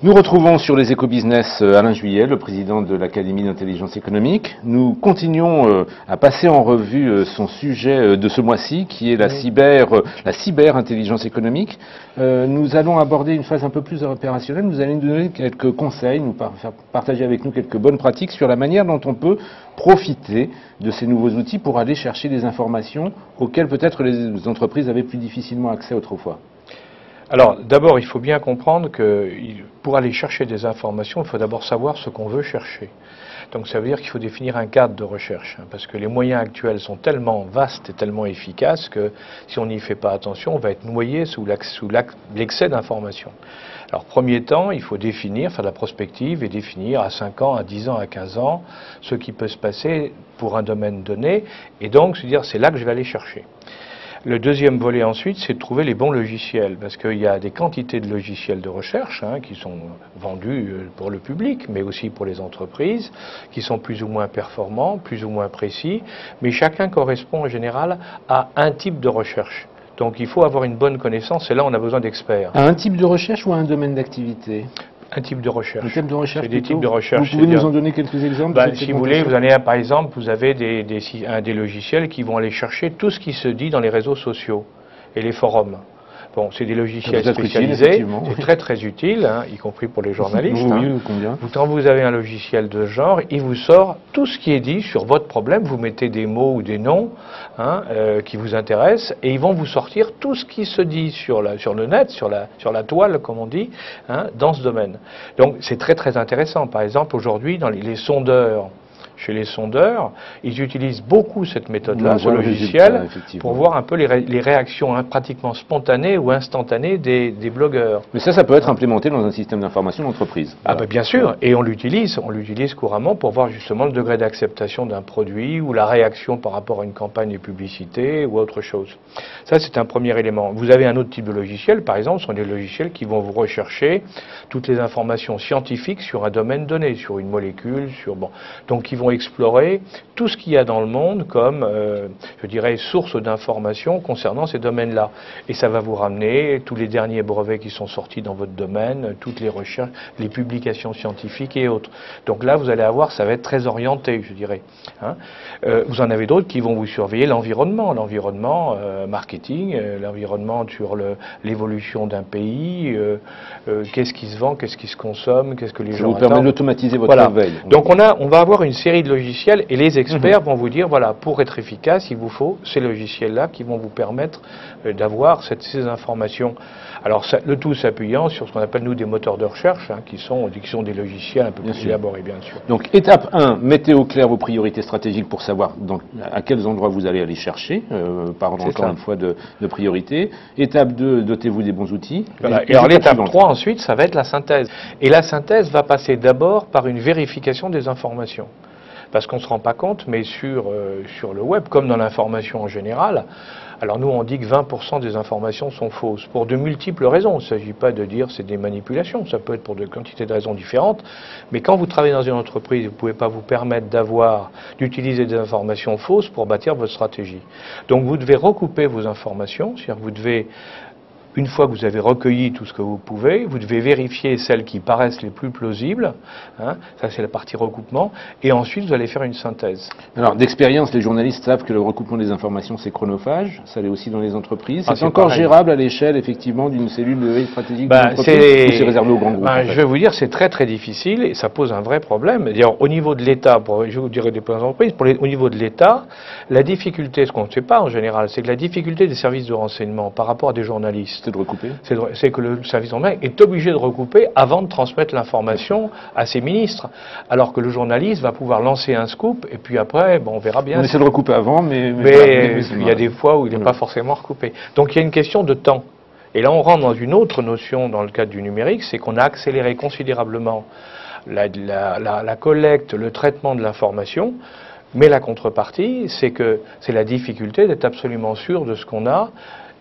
Nous retrouvons sur les éco-business Alain Juillet, le président de l'Académie d'intelligence économique. Nous continuons à passer en revue son sujet de ce mois-ci, qui est la cyber-intelligence économique. Nous allons aborder une phase un peu plus opérationnelle. Vous allez nous donner quelques conseils, nous faire partager avec nous quelques bonnes pratiques sur la manière dont on peut profiter de ces nouveaux outils pour aller chercher des informations auxquelles peut-être les entreprises avaient plus difficilement accès autrefois. Alors, d'abord, il faut bien comprendre que pour aller chercher des informations, il faut d'abord savoir ce qu'on veut chercher. Donc, ça veut dire qu'il faut définir un cadre de recherche, parce que les moyens actuels sont tellement vastes et tellement efficaces que si on n'y fait pas attention, on va être noyé sous l'excès d'informations. Alors, premier temps, il faut définir, faire de la prospective et définir à 5 ans, à 10 ans, à 15 ans, ce qui peut se passer pour un domaine donné, et donc se dire, c'est là que je vais aller chercher. Le deuxième volet ensuite, c'est de trouver les bons logiciels, parce qu'il y a des quantités de logiciels de recherche qui sont vendus pour le public, mais aussi pour les entreprises, qui sont plus ou moins performants, plus ou moins précis, mais chacun correspond en général à un type de recherche. Donc il faut avoir une bonne connaissance, et là on a besoin d'experts. À un type de recherche ou à un domaine d'activité ? Un type de recherche. Un type de recherche. C'est des types de recherche. Vous pouvez nous en donner quelques exemples? Si vous voulez, par exemple, vous avez des logiciels qui vont aller chercher tout ce qui se dit dans les réseaux sociaux et les forums. Bon, c'est des logiciels spécialisés, c'est très très utile, y compris pour les journalistes. Oui, combien. Quand vous avez un logiciel de genre, il vous sort tout ce qui est dit sur votre problème, vous mettez des mots ou des noms qui vous intéressent, et ils vont vous sortir tout ce qui se dit sur le net, sur la toile, comme on dit, dans ce domaine. Donc c'est très très intéressant. Par exemple, aujourd'hui, dans les sondeurs, chez les sondeurs, ils utilisent beaucoup cette méthode-là, ce logiciel, pour voir un peu les réactions pratiquement spontanées ou instantanées des blogueurs. Mais ça peut être implémenté dans un système d'information d'entreprise. Voilà. Bien sûr, et on l'utilise couramment pour voir justement le degré d'acceptation d'un produit ou la réaction par rapport à une campagne de publicité ou autre chose. Ça, c'est un premier élément. Vous avez un autre type de logiciel, par exemple, ce sont des logiciels qui vont vous rechercher toutes les informations scientifiques sur un domaine donné, sur une molécule, donc ils vont explorer tout ce qu'il y a dans le monde comme, je dirais, source d'informations concernant ces domaines-là. Et ça va vous ramener tous les derniers brevets qui sont sortis dans votre domaine, toutes les recherches, les publications scientifiques et autres. Donc là, vous allez avoir, ça va être très orienté, je dirais. Vous en avez d'autres qui vont vous surveiller l'environnement marketing, l'environnement sur l'évolution d'un pays, qu'est-ce qui se vend, qu'est-ce qui se consomme, qu'est-ce que les gens attendent. Ça vous permet d'automatiser votre veille. Donc on va avoir une série de logiciels et les experts vont vous dire, voilà, pour être efficace, il vous faut ces logiciels-là qui vont vous permettre d'avoir ces informations. Alors le tout s'appuyant sur ce qu'on appelle nous des moteurs de recherche, qui sont des logiciels un peu plus élaborés, bien sûr. Donc étape 1, mettez au clair vos priorités stratégiques pour savoir à quels endroits vous allez aller chercher, parlons encore une fois de priorité. Étape 2, dotez-vous des bons outils. Voilà. Et alors l'étape 3 ensuite, ça va être la synthèse. Et la synthèse va passer d'abord par une vérification des informations. Parce qu'on ne se rend pas compte, mais sur le web, comme dans l'information en général, alors nous on dit que 20% des informations sont fausses, pour de multiples raisons. Il ne s'agit pas de dire c'est des manipulations, ça peut être pour de quantités de raisons différentes, mais quand vous travaillez dans une entreprise, vous ne pouvez pas vous permettre d'utiliser des informations fausses pour bâtir votre stratégie. Donc vous devez recouper vos informations, c'est-à-dire que vous devez, une fois que vous avez recueilli tout ce que vous pouvez, vous devez vérifier celles qui paraissent les plus plausibles, ça c'est la partie recoupement, et ensuite vous allez faire une synthèse. Alors d'expérience, les journalistes savent que le recoupement des informations c'est chronophage, ça l'est aussi dans les entreprises. C'est encore gérable à l'échelle effectivement d'une cellule de veille stratégique d'une entreprise, ou c'est réservé aux grands groupes? Je vais vous dire, c'est très très difficile et ça pose un vrai problème. D'ailleurs, au niveau de l'État, je vous dirais des entreprises, au niveau de l'État, la difficulté, ce qu'on ne sait pas en général, c'est que la difficulté des services de renseignement par rapport à des journalistes, c'est de recouper. C'est que le service de renseignement est obligé de recouper avant de transmettre l'information à ses ministres. Alors que le journaliste va pouvoir lancer un scoop et puis après, on verra bien. On essaie de recouper avant, mais il y a des fois où il n'est pas forcément recoupé. Donc il y a une question de temps. Et là, on rentre dans une autre notion dans le cadre du numérique, c'est qu'on a accéléré considérablement la collecte, le traitement de l'information. Mais la contrepartie, c'est que c'est la difficulté d'être absolument sûr de ce qu'on a.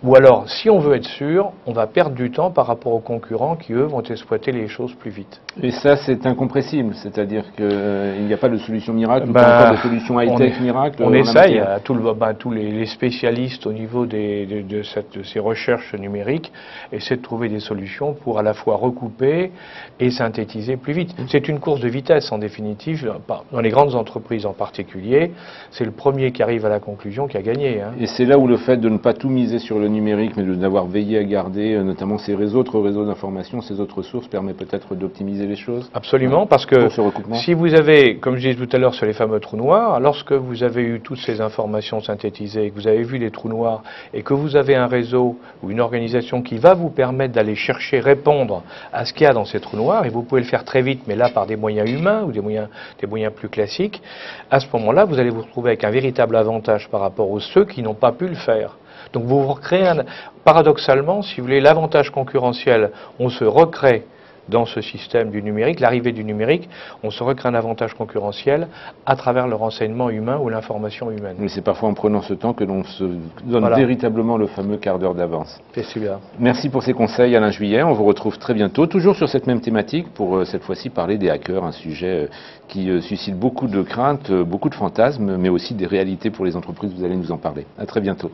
Ou alors, si on veut être sûr, on va perdre du temps par rapport aux concurrents qui, eux, vont exploiter les choses plus vite. Et ça, c'est incompressible, c'est-à-dire qu'il n'y a pas de solution miracle, ou pas encore de solution high-tech miracle. On essaye, tous les spécialistes au niveau de ces recherches numériques essaient de trouver des solutions pour à la fois recouper et synthétiser plus vite. C'est une course de vitesse en définitive, dans les grandes entreprises en particulier, c'est le premier qui arrive à la conclusion qui a gagné. Hein. Et c'est là où le fait de ne pas tout miser sur le numérique, mais d'avoir veillé à garder notamment ces autres réseaux d'information, ces autres sources, permet peut-être d'optimiser les choses. Absolument, parce que si vous avez, comme je disais tout à l'heure sur les fameux trous noirs, lorsque vous avez eu toutes ces informations synthétisées, que vous avez vu les trous noirs, et que vous avez un réseau ou une organisation qui va vous permettre d'aller chercher, répondre à ce qu'il y a dans ces trous noirs, et vous pouvez le faire très vite, mais là par des moyens humains ou des moyens plus classiques, à ce moment-là, vous allez vous retrouver avec un véritable avantage par rapport aux ceux qui n'ont pas pu le faire. Donc vous recréez, paradoxalement, si vous voulez, l'avantage concurrentiel, on se recrée dans ce système du numérique, l'arrivée du numérique, on se recrée un avantage concurrentiel à travers le renseignement humain ou l'information humaine. Mais c'est parfois en prenant ce temps que l'on se donne véritablement le fameux quart d'heure d'avance. C'est celui-là. Merci pour ces conseils, Alain Juillet. On vous retrouve très bientôt, toujours sur cette même thématique, pour cette fois-ci parler des hackers, un sujet qui suscite beaucoup de craintes, beaucoup de fantasmes, mais aussi des réalités pour les entreprises. Vous allez nous en parler. À très bientôt.